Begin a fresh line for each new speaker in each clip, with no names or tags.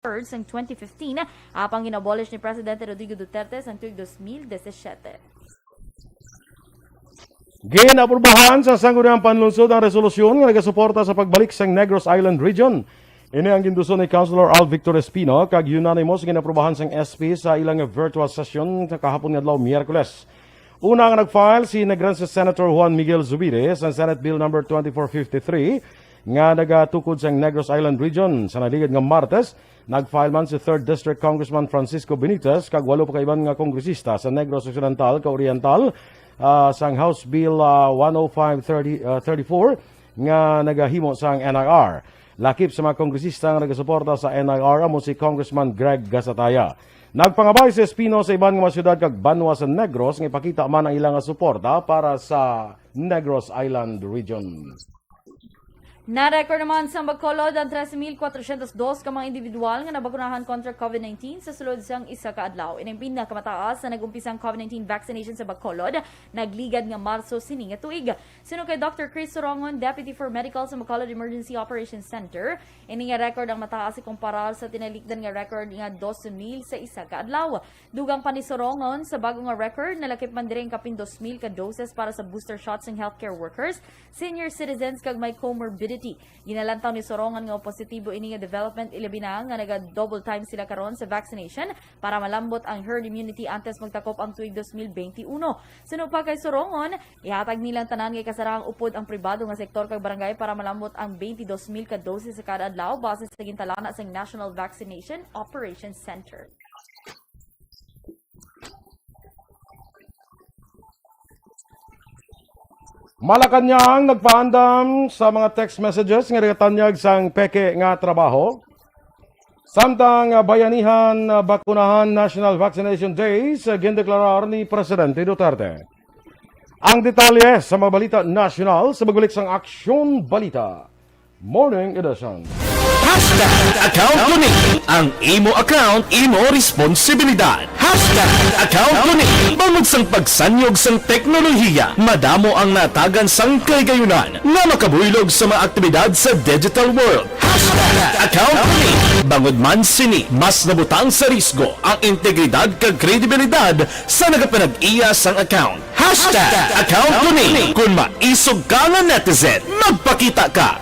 ng 2015 apang ginabolish ni Presidente Rodrigo Duterte sa tuig 2017.
Ginapurbahan sa sangguniang panlunsod ang resolusyon nga nagasuporta sa pagbalik sa Negros Island Region. Ini ang ginduso ni Councilor Al Victor Espino kag unanimous ginapurbahan sang SP sa ilang virtual session sa kahapon nga adlaw Miyerkules. Una nga nag-file si Negrense Senator Juan Miguel Zubiri sa Senate Bill number 2453 nga nagatukod sa Negros Island Region. Sa naligid nga Martes, nag-file man si 3rd District Congressman Francisco Benitez kag 8 pa kaiban nga kongresista sa Negros Occidental ka Oriental sang House Bill 10534 nga nagahimo sang NIR. Lakip sa mga kongresista nga nagasuporta sa NIR amo si Congressman Greg Gasataya. Nagpangabay si Espino sa iban nga mga syudad kag banwa sa Negros nga ipakita man ang ilang suporta para sa Negros Island Region.
Na-record naman sa Bacolod ang 13,402 ka mga individual nga nabakunahan kontra COVID-19 sa sulod sang isa ka adlaw. Ining pinakamataas na nag-umpisang COVID-19 vaccination sa Bacolod, nagligad nga Marso sini nga tuig. Sino kay Dr. Chris Sorongon, Deputy for Medical sa Bacolod Emergency Operations Center, ini nga record ang mataas kumparar sa tinalikdan nga record nga 12,000 sa isa ka adlaw. Dugang pa ni Sorongon sa bago nga record, nalakip man direng kapin 2,000 ka doses para sa booster shots ng healthcare workers, senior citizens kag may comorbidity. Ginalantaw ni Sorongan nga positibo ini nga development ilabi na nga naga-double time sila karon sa vaccination para malambot ang herd immunity antes magtakop ang tuig 2021. Suno pa kay Sorongon, ihatag nilang tanan kay kasarang upod ang pribado nga sektor kag barangay para malambot ang 22,000 ka doses sa kada adlaw base sa gintalana sa National Vaccination Operations Center.
Malacanang nagpaandam sa mga text messages nga nagatanyag sang peke nga trabaho. Samtang bayanihan bakunahan National Vaccination Day sa gindeklarar ni Presidente Duterte. Ang detalye sa mga balita national sa magbalik sang Aksyon Balita Morning Edition.
Account ko ni ang imo account, imo responsibilidad. Account ko ni bangod sang pagsanyog sang teknolohiya, madamo ang natagan sang kaygayunan nga makabuylog sa mga aktibidad sa digital world. Account ko ni bangod man sini mas nabutang sa risgo ang integridad kag kredibilidad sa nagapanag-iya sang account. Account ko ni kung maisog ka nga netizen, magpakita ka.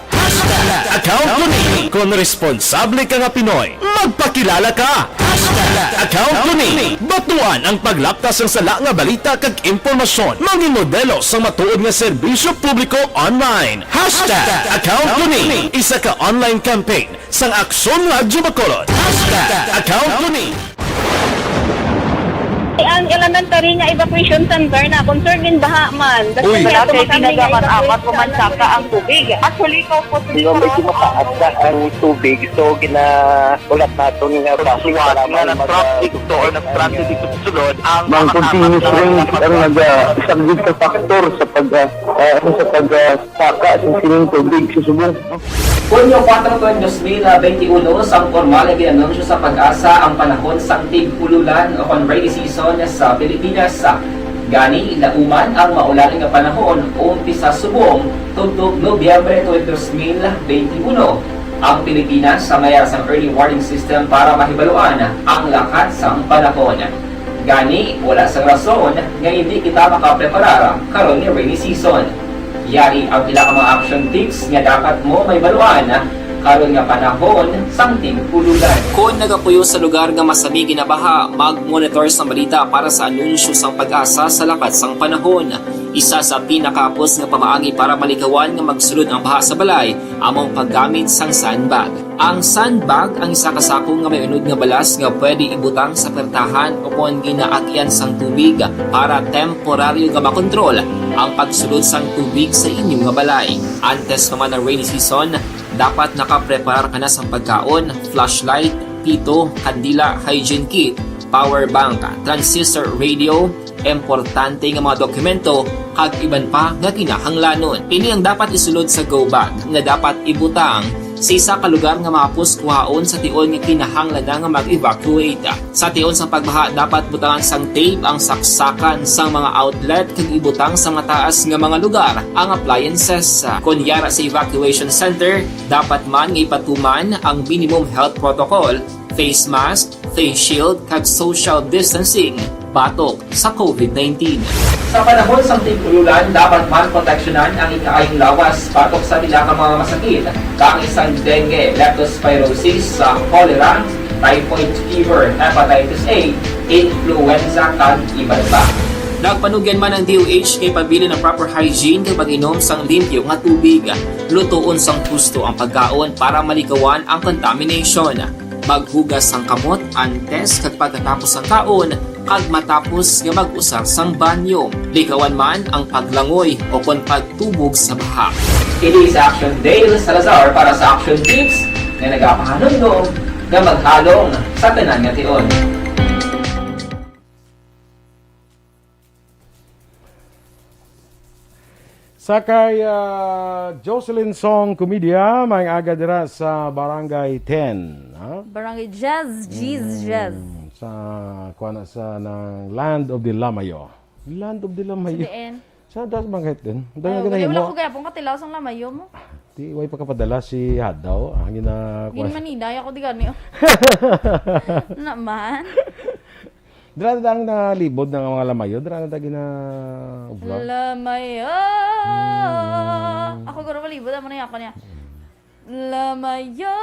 Account ko ni kung responsable ka nga Pinoy, magpakilala ka. Account ko ni batuan ang paglaptas ng sala nga balita kag impormasyon, maging modelo sa matuod nga serbisyo publiko online. Account ko ni isa ka online campaign sang Aksyon Radyo Bacolod. Account ko ni
ang elementary nga evacuation center na concern din baha man.
Uy,
dati ginagamat-amat kumansaka ang tubig. Actually, ko po
Medyo mataas na ang tubig. So, ulat natin nga
pasuwat nga ng traffic to or ng traffic dito sa sulod ang
Mang continuous rin ang nag-isang sa factor sa pagsaka sa sining tubig sa subong.
Hunyo 4 2021 sang formal na ginanunsyo sa pag-asa ang panahon sang tig-ululan o rainy season sa Pilipinas. Gani, lauman ang maulaling nga panahon umpisa subong tuntog Nobyembre 2021. Ang Pilipinas sa mayar sang early warning system para mahibaluan ang lakat sang panahon. Gani, wala sang rason nga hindi kita makapreparar karon ni rainy season. Yari ang pila ka mga action tips nga dapat mo may baluan karon nga panahon sang tig-ululan. Kung nagapuyo sa lugar nga masabi ginabaha, mag-monitor sa balita para sa anunsyo sang pag-asa sa lakat sang panahon. Isa sa pinakapos nga pamaagi para malikawan nga magsulod ang baha sa balay among paggamit sang sandbag. Ang sandbag ang isa ka sako nga may unod nga balas nga pwede ibutang sa pertahan o kung ginaagyan sang tubig para temporaryo nga makontrol ang pagsulod sang tubig sa inyong nga balay. Antes naman ng rainy season, dapat nakaprepare ka na sa pagkaon, flashlight, pito, kandila, hygiene kit, power bank, transistor radio, importante nga mga dokumento, kag iban pa nga kinahanglanon. Ini ang dapat isulod sa go bag nga dapat ibutang sa isa ka lugar nga mapus kuhaon sa tion nga kinahanglan nga mag-evacuate. Sa tion sa pagbaha dapat butangan sang tape ang saksakan sang mga outlet kag ibutang sa mataas nga mga lugar ang appliances. Kunyara sa evacuation center, dapat man nga ipatuman ang minimum health protocol, face mask, face shield, kag social distancing, batok sa COVID-19. Sa panahon sa tig-ululan, dapat man proteksyonan ang ikaayong lawas batok sa nila ka mga masakit, kang isang dengue, leptospirosis, cholera, typhoid fever, hepatitis A, influenza, kag iban pa. Nagpanugyan man ang DOH kay pabili ng proper hygiene kay pag-inom sang limpyo nga tubig. Lutuon sang husto ang pagkaon para malikawan ang contamination. Maghugas sang kamot, antes kag pagkatapos sang kaon, kag matapos nga mag-usar sang banyo. Likawan man ang paglangoy o kon pagtubog sa baha. Kini sa Aksyon Dale Salazar para sa Action Tips na nagapahanundong nga maghalong sa tanan nga tion.
Sakay Jocelyn Song Comedia, may aga dira sa Barangay 10. Ha?
Barangay Jazz, Jazz.
Sa kuana sa ng Land of the Lamayo. Land of the Lamayo.
Diin.
Sa das bangkit din.
Ay,
Dahil
wala ko
mo.
kaya pong katilaw sang lamayo mo.
Di way pa kapadala si Hadaw. Ang gina
Gin manida, ako di gani. Naman.
Dira na dang nalibod ng mga lamayo. Dira na dang gina vlog.
Lamayo. Ako guro malibod amo na ako niya. Lamayo.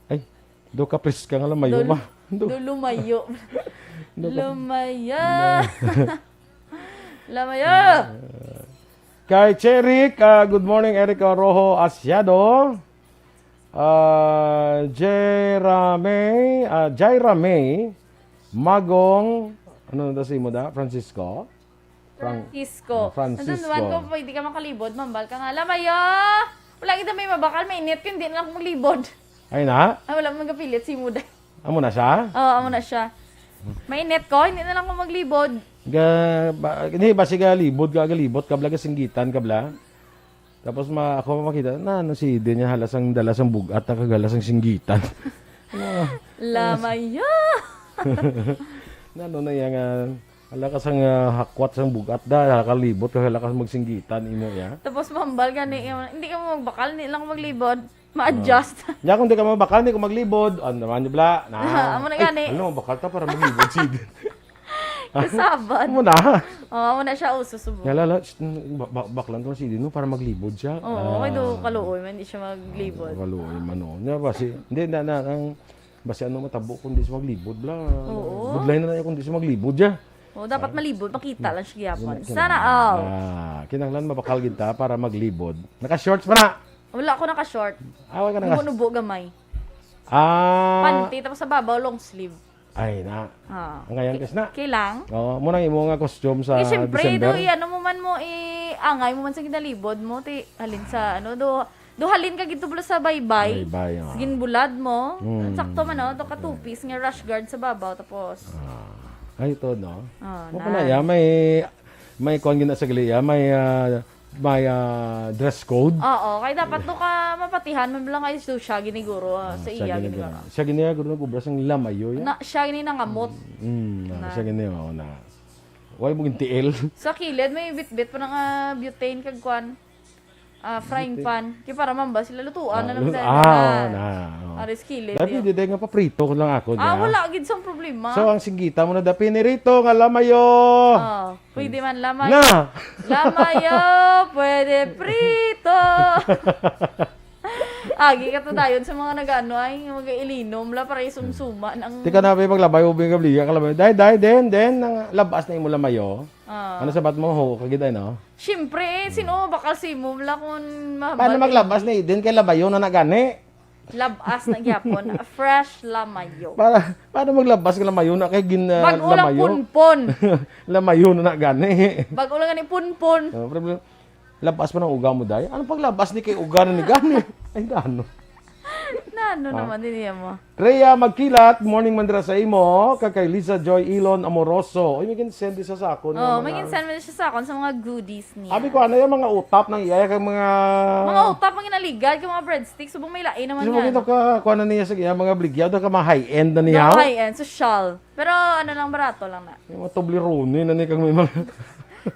Ay, do ka pres ka nga lamayo ba?
Lumayo. Lumayo. Lamayo.
Kay Cherik, good morning Erica Rojo Asiado. Jaira May, Magong, ano na si mo da? Francisco?
Francisco.
Francisco.
Nandun naman ko, pwede ka makalibod, mambal ka nga. Lamayo. Wala kita may mabakal, may net ko, hindi na ako maglibod.
Ay na?
Ay, wala mong kapilit, si Muday.
Amo na siya?
Oo, amo na siya. May net ko, hindi na lang ako maglibod.
Hindi ba siya libod ka galibot kabla ka singgitan kabla. Tapos ako makita na ano si din niya halasang dalasang bugat at kagalasang singgitan.
Lamayo.
Ano na yang halakas ang hakwat sang bugat da halakal ka halakas magsinggitan imo ya.
Tapos mambal ka hindi ka mo magbakal, hindi lang ako maglibod. Ma-adjust.
Ya kung di ka mabakal, di ko maglibod. Ano naman niyo bla?
Amo na gani.
Ano, bakal ta para maglibod si din.
Kasaban.
Amo na.
Oo, amo na siya ususubo.
Yalala, baklan to si din para maglibod siya.
Oo, okay do kaluoy man, hindi siya maglibod.
Kaluoy man no. Nya basi, hindi na ang basi ano matabo kundi sa maglibod bla.
Oo.
Budlay na kundi sa maglibod siya.
Oo, dapat malibod, makita lang siya gyapon. Sana all.
Kinahanglan mabakal kita para maglibod. Naka-shorts pa na.
Wala ako naka-short.
Away ka na.
Nubo gamay.
Ah.
Panty, tapos sa babaw, long sleeve.
Ay na. Ang ngayon kasi na.
Kailang.
Oh, mo nang imo nga costume sa
Siyempre,
December.
ano mo man mo, angay mo man sa ginalibod mo, halin sa, halin ka gito pala sa baybay.
Bye.
Sigin bulad mo. Sakto man, do ka two-piece, nga rush guard sa babaw, tapos.
Ay, ito, no? Mo
na.
pa na, ya, may kuwan gina sa gali, ya, may dress code.
Oo, kaya dapat do ka mapatihan, man lang kayo siya giniguro, sa iya giniguro.
Siya gini, guro nag-ubras ang lamayo, ya.
Siya gini nangamot.
Siya gini, na. Huwag mo tiil.
Sa kilid, may bit-bit pa ng butane kag kwan. Frying pan. Kaya para mamba sila lutuan na naman tayo. Aris kilid.
Dati, di nga paprito ko lang ako niya.
Wala, gid sang problema.
So, ang singgita mo na dapi ni Rito, nga lamayo.
Pwede man lamayo.
Na!
Lamayo, pwede prito. Agi ka to dayon sa mga nag-ano ay mag-ilinom la para isumsuman ang.
Di ka na pa maglabay ubing kabliga kalabay. Dai den nang labas na imo lamayo. Ano sabat mo ho kagitay no?
Siyempre, sino bakal si mo la kun mahabal.
Paano maglabas na din kay labayo na nagani?
Labas na gyapon, fresh lamayo.
Paano maglabas ka lamayo na kay gin
Bago lang
lamayo?
punpon.
Lamayo na nagani.
Bago lang ni punpon.
Problem. Labas pa ng uga mo day. Ano paglabas ni kay uga na ni gani? Ay ano.
Naman din niya mo.
Rhea Magkilat, morning mandra sa imo. Kay Lisa Joy Elon Amoroso. Ay, may send isa sa ako.
May send mo siya sa akin sa mga goodies niya.
Abi ko ano yung mga utap ng iya kay mga
utap ang inaligad, kay mga breadsticks, subong may lain naman
yan. Ito ka kuha na niya sa iya mga bligyaw, ka mga high-end na niya.
High-end, social. Pero ano lang, barato lang na.
Yung mga Toblerone na ni kang may mga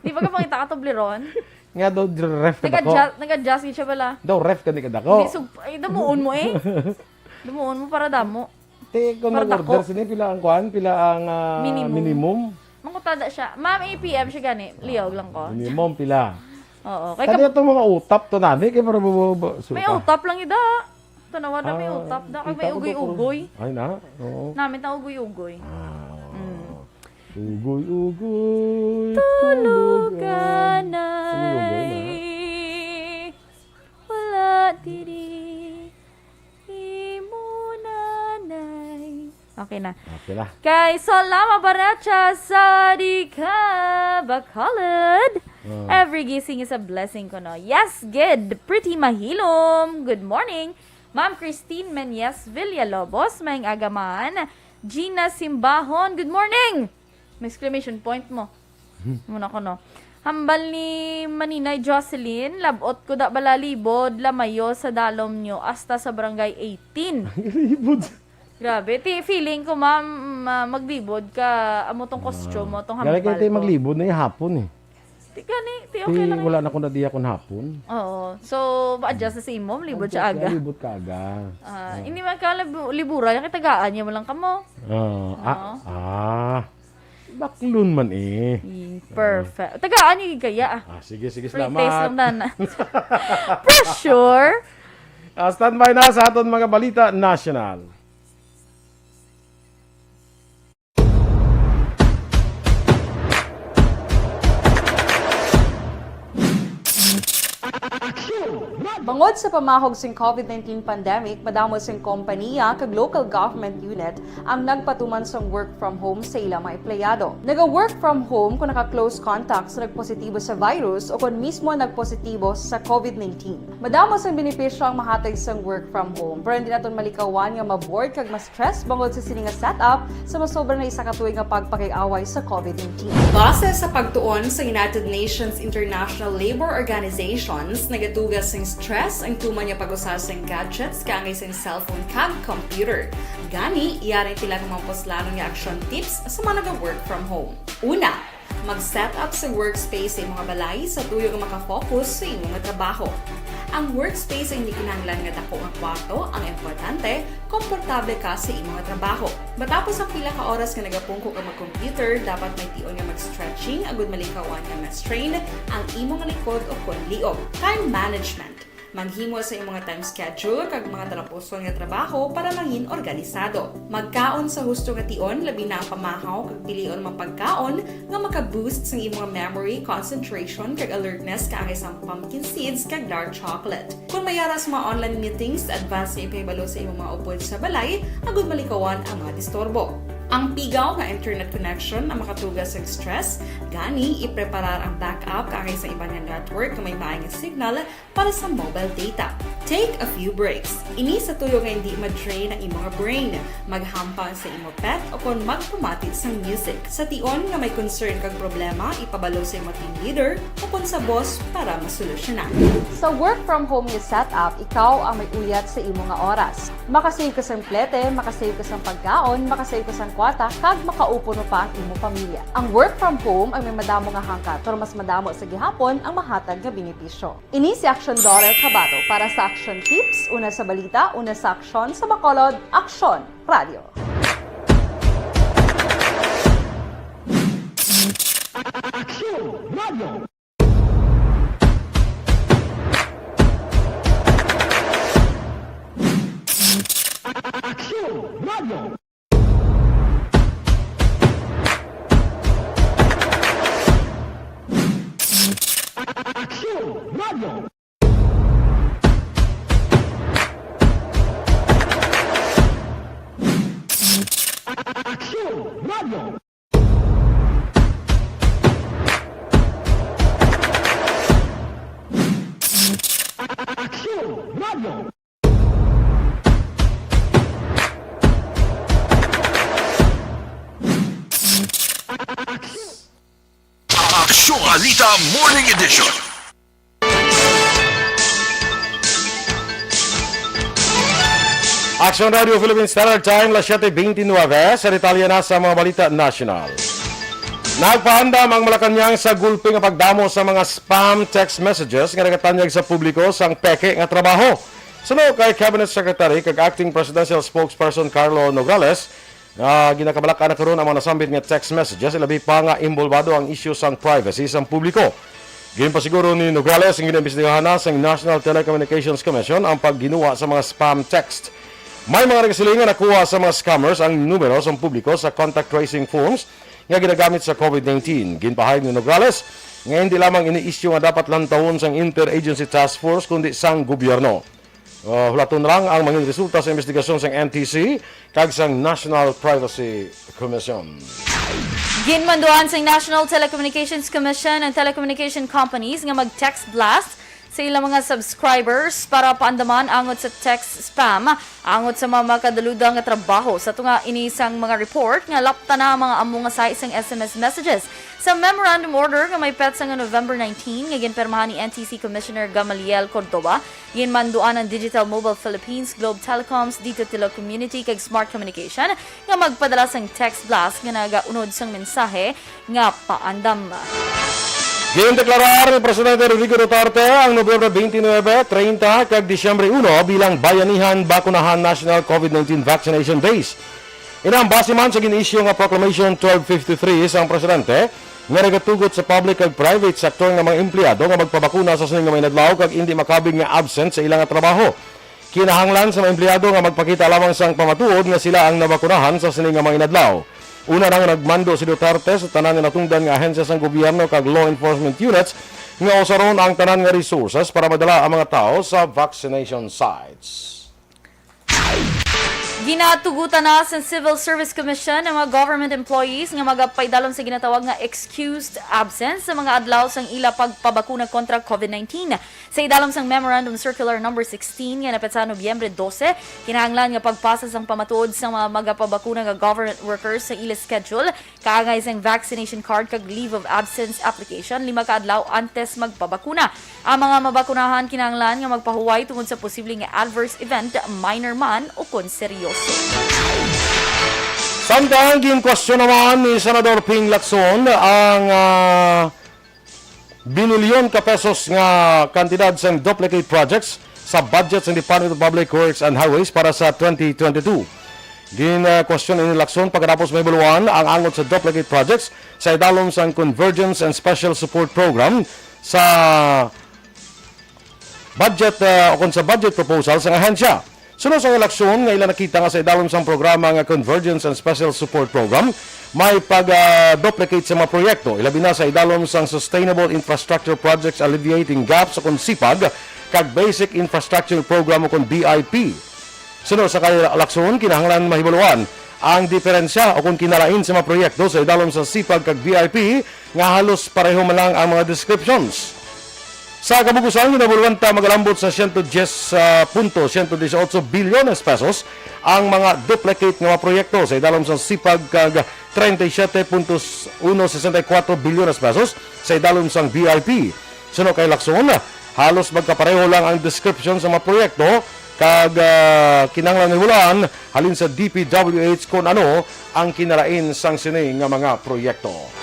Di ba ka pangita ka Toblerone?
nga daw ref ka dako.
Nag-adjust siya pala.
Daw ref ka ni kadako.
Ay, damuon mo eh. Dumuon mo para damo.
Te, kung
Para
mag-order
dako.
sini, pila ang kuhan, pila ang minimum.
Mangutada siya. Ma'am, APM siya gani. Liyog lang ko.
Minimum, pila.
Oo. Kay
Kaya itong mga utap to nani, kaya para
may utap lang ida. Tanawa na may utap. Da kay may ugoy-ugoy.
Ay na, oo.
Namin na ugoy-ugoy.
Ugoy-ugoy,
Tulugan
Ugoy-ugoy
ay wala diri imunanay. Okay na.
Okay na.
Kay Solama Baracha sa di ka bakalad. Every gising is a blessing ko no. Yes, good. Pretty mahilom. Good morning. Ma'am Christine Menyes Villalobos, may agaman. Gina Simbahon, good morning. May exclamation point mo. Muna ko no. Hambal ni Maninay Jocelyn, labot ko da balalibod, lamayo sa dalom nyo, hasta sa barangay 18.
Libod.
Grabe, feeling ko ma'am, maglibod ka, amo tong costume mo, tong hambal
Galing kayo tayo
ko.
maglibod na yung hapon eh.
Okay lang.
Wala na akong nadiya kung hapon.
Oo. So, ma-adjust na sa imo, libod siya aga.
Libod ka aga.
Hindi man ka libura, yung kitagaan niya mo lang kamo.
Baklun man eh.
Perfect. Tagaan niyo kaya
Sige,
Free
salamat.
taste lang na. Pressure.
Standby na sa aton mga balita national.
Bangod sa pamahog sing COVID-19 pandemic, madamo sing kompanya kag local government unit ang nagpatuman sang work from home sa ilang mga empleyado. Naga-work from home kung naka-close contact sa nagpositibo sa virus o kung mismo nagpositibo sa COVID-19. Madamo sang benepisyo ang mahatag sang work from home, pero hindi naton malikawan nga ma-bored kag ma-stress bangod sa sini nga setup sa masobra na isa ka tuig nga pagpakiaway sa COVID-19. Base sa pagtuon sa United Nations International Labor Organizations, nagatugas sing stress ang tuman niya pag-usar sa gadgets kaangay sa cellphone kag computer. Gani, iyari tila ng mga poslanong nga action tips sa mga nag-work from home. Una, mag-set up sa workspace sa imong balay sa tuyo nga makafocus sa imong trabaho. Ang workspace ay hindi kinahanglan nga dako nga kwarto, ang importante, komportable ka sa imong trabaho. Matapos ang pila ka oras nga nagapungko ka mag-computer, dapat may tion nga mag-stretching agud malikawan nga ma-strain ang imong likod o konliog. Time management. Maghimo sa imong time schedule kag mga talapuson nga trabaho para mangin organisado. Magkaon sa husto nga tion, labi na ang pamahaw kag pilion mang pagkaon nga maka-boost sa imong memory, concentration kag alertness kaangay sa pumpkin seeds kag dark chocolate. Kung mayara sa mga online meetings, advance sa ipahibalo sa imong mga upod sa balay, agud malikawan ang mga disturbo. Ang pigaw nga internet connection ang makatugas sa stress, gani ipreparar ang backup kaangay sa ibang nga network na may maayong signal para sa mobile data. Take a few breaks. Ini sa tuyo nga hindi ma-drain ang imong brain, maghampang sa imong pet o kung magpumati sa music. Sa tion nga may concern kag problema, ipabalo sa imong team leader o kung sa boss para masolusyonan. Sa work from home nga setup, ikaw ang may uyat sa imong nga oras. Makasave ka sa plete, makasave ka sa pagkaon, makasave ka sa kwarta, kag makaupo no pa ang imong pamilya. Ang work from home ay may madamo nga hangkat, pero mas madamo sa gihapon ang mahatag nga benepisyo. Ini si Aksyon Kabato para sa Action Tips, una sa balita, una sa aksyon sa Bacolod, Aksyon Radio.
Aksyon Balita Morning Edition.
Aksyon Radio Philippine Standard Time, las 7:29 sa detalye na sa mga balita national. Nagpahandam ang Malacanang sa gulpi nga pagdamo sa mga spam text messages nga nagatanyag sa publiko sang peke nga trabaho. Sunod kay Cabinet Secretary kag Acting Presidential Spokesperson Carlo Nograles, ginakabalak na karon ang mga nasambit nga text messages, ilabi pa nga imbolbado ang issue sang privacy sang publiko. Ginpasiguro ni Nograles ang ginaimbestigahan na sa National Telecommunications Commission ang pagginuwa sa mga spam text. May mga nagsilingan nakuha sa mga scammers ang numero sa publiko sa contact tracing forms nga ginagamit sa COVID-19. Ginpahayag ni Nograles nga hindi lamang ini-issue nga dapat lantawon sang Interagency Task Force kundi sang gobyerno. Hulaton lang ang mga resulta sa investigasyon sang NTC kag sang National Privacy Commission.
Ginmanduan sa National Telecommunications Commission ang telecommunication companies nga mag-text blast sa ilang mga subscribers para paandaman angot sa text spam, angot sa mga makadaluda nga trabaho. Sa tunga inisang mga report nga lapta na mga amo nga sa isang SMS messages. Sa memorandum order nga may petsa nga November 19 nga ginpermahan ni NTC Commissioner Gamaliel Cordoba, ginmanduan ang Digital Mobile Philippines, Globe Telecoms, Dito Telecommunity kag Smart Communication nga magpadala sang text blast nga nagaunod sang mensahe nga paandam.
Gindeklarar ni Presidente Rodrigo Duterte ang Nobyembre 29, 30 kag Disyembre 1 bilang Bayanihan Bakunahan National COVID-19 Vaccination Days. Inang base man sa gin-issue nga Proclamation 1253 sa Presidente nga nagatugot sa public kag private sector nga mga empleyado nga magpabakuna sa sining nga may nadlaw kag hindi makabig nga absent sa ilang trabaho. Kinahanglan sa mga empleyado nga magpakita lamang sang pamatuod nga sila ang nabakunahan sa sining nga mga inadlaw. Una nang nagmando si Duterte sa tanan nga natungdan nga ahensya sang gobyerno kag law enforcement units nga usaron ang tanan nga resources para madala ang mga tao sa vaccination sites.
Ginatugutan na sa Civil Service Commission ang mga government employees nga magapaydalom sa ginatawag nga excused absence sa mga adlaw sang ila pagpabakuna kontra COVID-19. Sa idalom sang Memorandum Circular No. 16 nga napet sa Nobyembre 12, kinahanglan nga pagpasa sang pamatuod sa mga magapabakuna nga government workers sa ila schedule, kaangay sang vaccination card kag leave of absence application 5 ka adlaw antes magpabakuna. Ang mga mabakunahan kinahanglan nga magpahuway tungod sa posibleng adverse event, minor man o kon seryoso.
Samtang ginkwestiyon naman ni Senador Ping Lacson ang binilyon ka pesos nga kantidad sa duplicate projects sa budget ng Department of Public Works and Highways para sa 2022. Ginkwestiyon ni Lacson pagkatapos may buluan ang angot sa duplicate projects sa idalom sa Convergence and Special Support Program sa budget o sa budget proposal sa ahensya. Sunod sa eleksyon nga ilan nakita nga sa idalom sang programa nga Convergence and Special Support Program, may pag-duplicate sa mga proyekto. Ilabi na sa idalom sang Sustainable Infrastructure Projects Alleviating Gaps o kung SIPAG, kag Basic Infrastructure Program o kung BIP. Sunod sa eleksyon, kinahanglan mahibuluan ang diferensya o kung kinalain sa mga proyekto sa idalom sa SIPAG kag BIP nga halos pareho man lang ang mga descriptions. Sa kabugusan, ginabuluan ta magalambot sa 110.118 bilyones pesos ang mga duplicate nga mga proyekto sa idalom sa SIPAG kag 37.164 bilyones pesos sa idalom sa BIP. Suno kay Lacson, halos magkapareho lang ang description sa mga proyekto kag kinahanglan ibulan halin sa DPWH kung ano ang kinalain sang sini nga mga proyekto.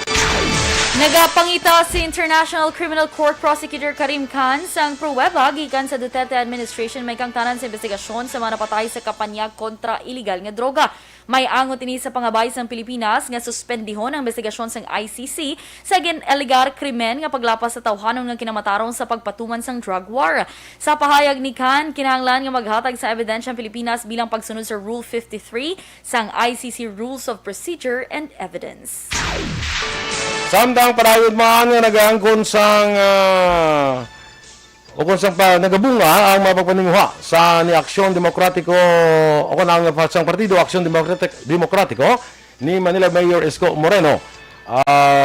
Nagapangita si International Criminal Court Prosecutor Karim Khan sang pruweba gikan sa Duterte administration may kangtanan sa investigasyon sa mga napatay sa kapanyag kontra illegal nga droga. May angot ini sa pangabay sang Pilipinas nga suspendihon ang investigasyon sang ICC sa illegal krimen nga paglapas sa tawhanon nga kinamatarong sa pagpatuman sang drug war. Sa pahayag ni Khan, kinahanglan nga maghatag sa ebidensya ang Pilipinas bilang pagsunod sa Rule 53 sang ICC Rules of Procedure and Evidence.
Samtang parayod man nga nag-aangkon sang o kung sang nagabunga ang mapagpaninguha sa ni Aksyon Demokratiko o kung ang sang partido Aksyon Demokratiko ni Manila Mayor Isko Moreno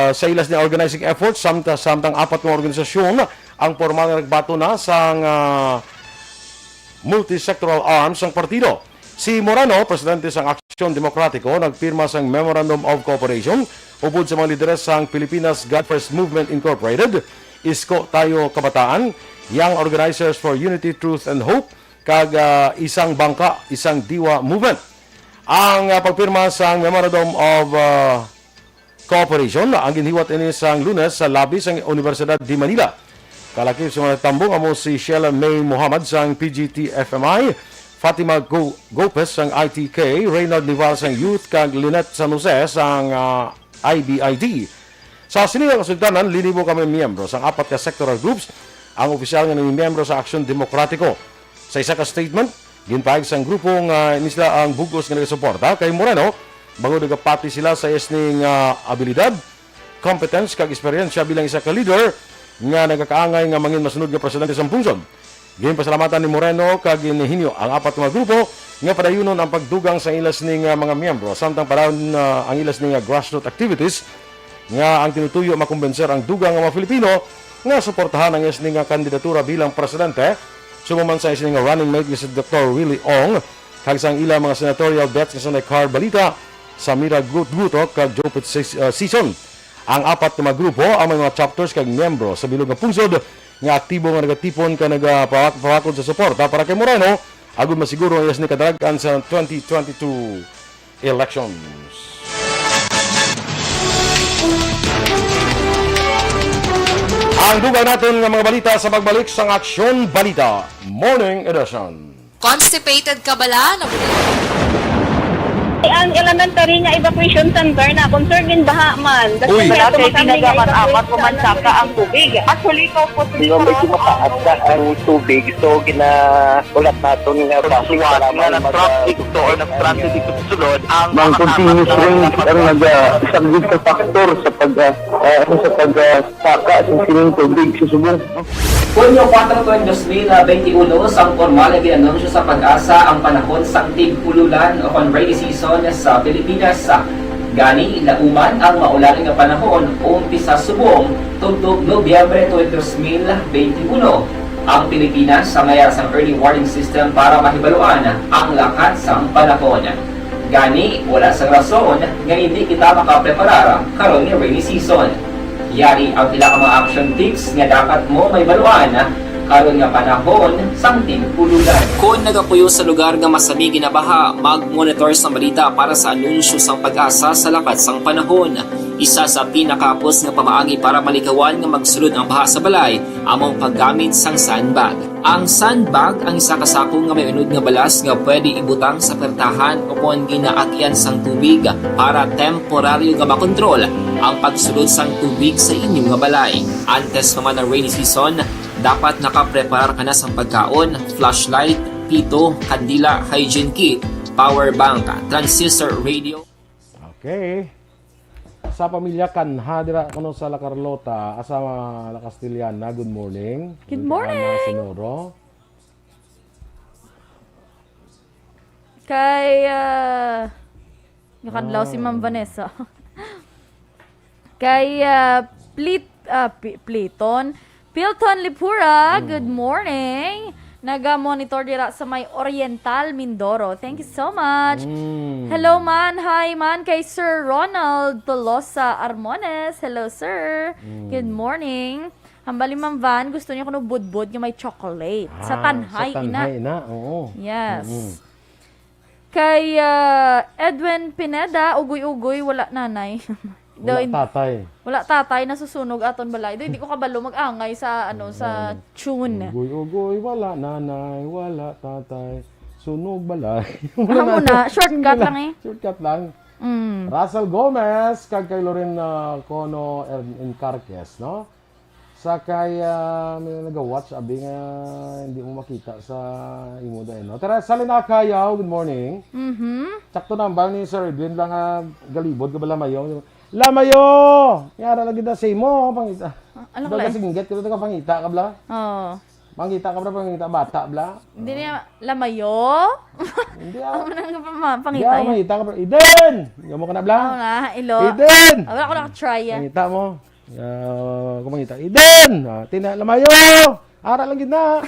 sa ilas ni organizing efforts samtang apat ng organisasyon ang formal na nagbato na sang multi-sectoral arms sang partido. Si Moreno, presidente sang Aksyon Demokratiko, nagpirma sang Memorandum of Cooperation upod sa mga lideres sang Pilipinas God First Movement Incorporated, Isko Tayo Kabataan, Young Organizers for Unity, Truth and Hope, kag Isang Bangka, Isang Diwa Movement. Ang pagpirma sang Memorandum of Cooperation ang ginhiwat ini sang Lunes sa labi sang Universidad de Manila. Kalakip sa mga tambong amo si Sheila May Muhammad sang PGT-FMI, Fatima Gopes sang ITK, Reynald Nival sang Youth, kag Lynette San Jose sang IBID. Sa sinigang kasultanan, linibo kami miyembro sang apat ka sectoral groups, ang opisyal nga naging miyembro sa Aksyon Demokratiko. Sa isa ka statement, ginpahig sang grupong nisla ang bugos nga nagasuporta kay Moreno, bago nagapati sila sa isning abilidad, competence, kag eksperyensya bilang isa ka leader nga nagakaangay nga mangin masunod nga presidente sa pungsod. Ginpasalamatan ni Moreno kag inihinyo ang apat nga grupo nga padayunon ang pagdugang sa ilas ning mga miyembro samtang paraon ang ilas ning grassroots activities nga ang tinutuyo makumbenser ang dugang nga mga Filipino nga suportahan ang isning kandidatura bilang presidente. Sumuman sa isning running mate si Dr. Willie Ong kag sang ilang mga senatorial bets nga sa Balita, Samira Gutok kag Jopit Season. Ang apat na grupo ang mga chapters kag miyembro sa bilog nga pungsod nga aktibo nga nagatipon ka nagapawakod sa suporta para kay Moreno agud masiguro ang ni kadaghan sa 2022 elections. Ang dugang natin ng mga balita sa pagbalik sa Aksyon Balita Morning Edition.
Constipated ka bala?
Ang elementary nga evacuation center na concerned baha man.
Uy,
Kasi
dati
tinagaman
apat pumansaka ang tubig. Actually, ito po medyo mataas na ang tubig. So, ulat natin nga basuhan nga nag-traffic to or nag-transit dito sa sulod. Ang continuous rain ang nag-subject sa factor sa pag-saka sa sining tubig sa subong.
Hunyo 4 2021, sang formal na ginanunsyo sa pag-asa ang panahon sa tig-ululan o rainy season sa Pilipinas. Gani, lauman ang maulan nga panahon umpisa subong tugtog Nobyembre 2021. Ang Pilipinas sa mayar sa early warning system para mahibaluan ang lakat sa panahon. Gani, wala sa rason nga hindi kita makapreparar karon nga rainy season. Yari ang pila ka mga action tips nga dapat mo may baluan karon nga panahon sang tig-ululan. Kung nagapuyo sa lugar nga masami ginabaha, mag-monitor sa balita para sa anunsyo sang pag-asa sa lakat sang panahon. Isa sa pinakapos nga pamaagi para malikawan nga magsulod ang baha sa balay, among paggamit sang sandbag. Ang sandbag ang isa ka sako nga may unod nga balas nga pwede ibutang sa pertahan o kung ginaakyan sang tubig para temporaryo nga makontrol ang pagsulod sang tubig sa inyong nga balay. Antes naman ng rainy season, dapat nakapreparar ka na sa pagkaon, flashlight, pito, kandila, hygiene kit, power bank, transistor radio.
Okay. Sa pamilya Kanhadra kuno sa La Carlota, asama La Castellana, good morning.
Good morning.
Ana Senoro.
Kay, nakanlaw si Ma'am Vanessa. Kay, Pilton Lipura, good morning. Naga-monitor dira sa may Oriental, Mindoro. Thank you so much. Hello man, hi man kay Sir Ronald Tolosa Armones. Hello sir. Good morning. Hambali Ma'am Van, gusto niyo kuno budbud nga may chocolate. Sa tanhay ina.
Oo.
Yes. Kay Edwin Pineda, ugoy-ugoy, wala nanay. Wala tatay, nasusunog aton balay. Hindi ko kabalo mag-angay sa sa tune.
Ugoy-ugoy, wala nanay, wala tatay, sunog balay.
Muna, shortcut lang eh.
Shortcut lang. Russell Gomez, kag kay Loren Cono Encarques, no? Sa kay may nag-watch abi nga hindi mo makita sa imo dai, no? Tara, Salina Kayaw, good morning. Sakto nambal ni Sir Edwin lang galibod ka bala mayo. Lamayo! Yara lagi na say mo, pangita.
Ano
ka singgit, kito ka pangita ka bla?
Oo.
Pangita ka bla, pangita bata bla?
Hindi niya, lamayo?
Hindi
ako. Ano nga pangita
yan? Hindi pangita ka bla. Iden! Gawa ka na bla?
Oo na, ilo.
Iden!
Wala ko nakatry yan.
Pangita mo. Kung pangita, Iden! Lamayo! Ara lang gina.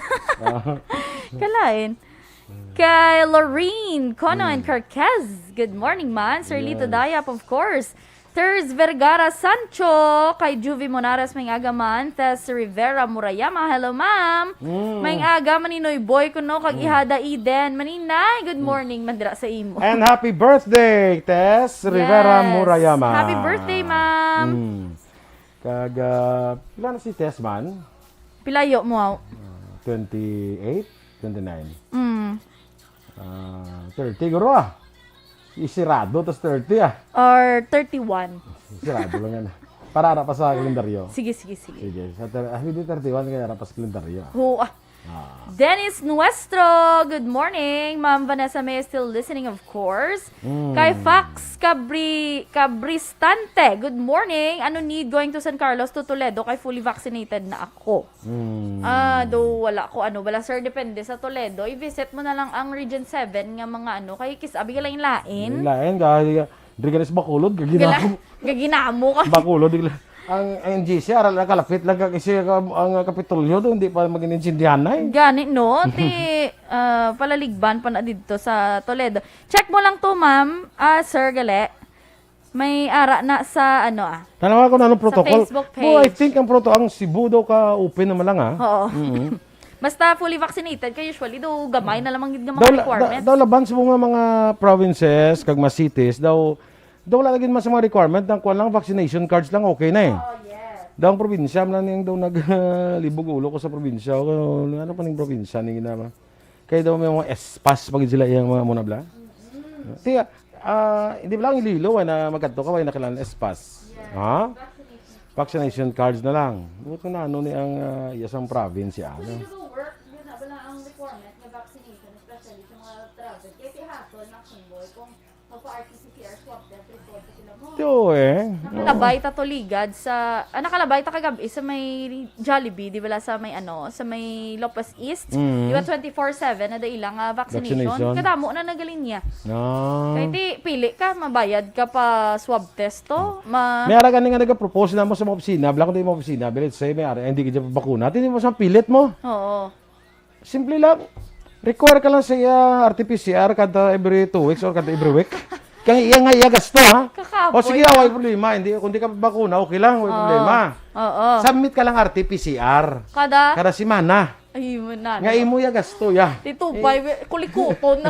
Kalain. Kay Lorene Cono and Carquez. Good morning, man. Sir Lito Dayap, of course. Ters Vergara Sancho. Kay Juvie Monares, may aga man. Tess Rivera Murayama. Hello, ma'am. May aga maninoy boy kuno kag ihada Eden. Maninay, good morning. Mandira sa imo.
And happy birthday, Tess Rivera Murayama.
Happy birthday, ma'am.
Kag, pila na si Tess man?
Pilayo mo.
28, 29.
Mm.
30 guro Isirado, tas 30
Or 31.
Isirado lang yan. Para harap pa sa kalendaryo.
Sige.
Sige. Hindi 31 kaya harap pa sa kalendaryo.
Dennis Nuestro, good morning. Ma'am Vanessa May is still listening, of course. Kay Fax Cabristante, good morning. Ano need going to San Carlos to Toledo kay fully vaccinated na ako? Though wala sir, depende sa Toledo. I-visit mo na lang ang Region 7 nga mga kay kisabi ka lang yung lain.
Lain, Driganis Bakulod,
Gaginamo ka.
Bakulod, ang NGC, aral na kalapit lang kasi ang Kapitolyo doon, hindi pa maging insindihan na eh.
Gani, no? Palaligban pa na dito sa Toledo. Check mo lang to, ma'am. Sir Gale. May ara na sa
Tanawa ko na anong protocol.
Facebook page.
I think ang ang Cebu daw ka open naman lang
Oo. Basta fully vaccinated ka usually, daw gamay na lamang yung mga requirements.
Daw laban sa mga provinces, kag mga cities, daw wala lagi man sa mga requirement ng kuan lang vaccination cards lang okay na eh. Daw ang probinsya man ning daw naglibog ulo ko sa probinsya. Ano pa ning probinsya ning ginama. Kaya daw may mga espas pag sila iyang mga munabla. Tiya, hindi ba lang ililo na magkadto ka way nakilan espas. Ha? Vaccination cards na lang. Buto na ni ang isang probinsya.
Ang requirement ng vaccination, especially sa mga travel, kaya tihatol ng symbol kung magpa-RT-PCR swab test report sila mo.
Ito
Nakalabay ta to ligad sa nakalabay ta kagabi sa may Jollibee, di ba sa may sa may Lopez East. Di ba 24/7 na da ilang vaccination. Kadamo na nagalinya. Kaya ti pili ka, mabayad ka pa swab test to.
May ara nga nagapropose na mo sa mga opisina, bala ko din mo opisina, bilit say may ara hindi ka bakuna, hindi mo sa pilit mo.
Oo.
Simple lang. Require ka lang sa RT-PCR kada every 2 weeks or kada every week. Kaya iya gasto ha. O sige, wala problema. Kung di ka bakuna, okay lang, wala problema.
Oo.
Submit ka lang RT-PCR. Kada semana.
Ay, mo na.
Nga imo ya gasto ya.
Dito, kulikuton na.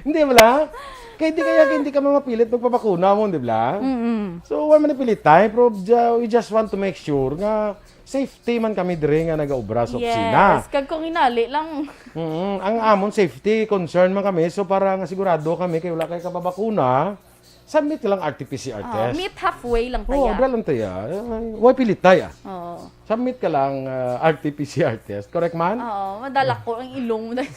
Hindi wala. Kaya hindi ka mapilit magpabakuna mo, di ba? So, wala man pilit tayo. Pero we just want to make sure nga safety man kami dire nga nagaobra sa opisina.
Yes, kag kung inali lang.
Ang amon safety concern man kami. So, para nga sigurado kami kay wala kay kababakuna, submit lang RT-PCR test.
Meet halfway lang tayo.
Obra lang tayo. Wala pilit tayo.
Oo.
Submit ka lang RT-PCR test. Correct man?
Oo, madala ko ang ilong mo dahil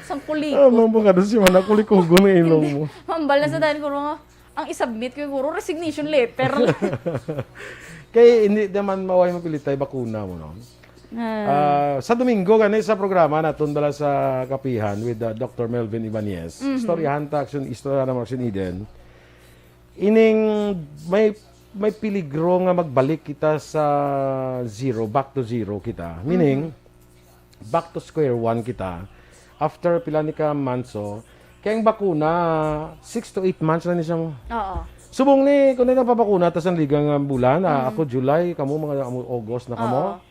sa kuliko.
Ano ka doon si Mana? Kulikugo ng ilong mo.
Mambal na sa dahil ko nga, ang isubmit ko yung resignation letter.
Kaya hindi naman maway mapilit tayo bakuna mo, no? Sa Domingo, ganun sa programa natin dala sa Kapihan with Dr. Melvin Ibanez. Istoryahan ta, istorya ng Aksyon Eden. Ining may piligro nga magbalik kita sa zero, back to zero kita. Meaning, back to square one kita. After pila ni ka months, kaya ang bakuna, 6 to 8 months na niya mo.
Oo.
Subong ni, kung na napapakuna, tas ang ligang bulan, ako July, kamo mga August na kamo.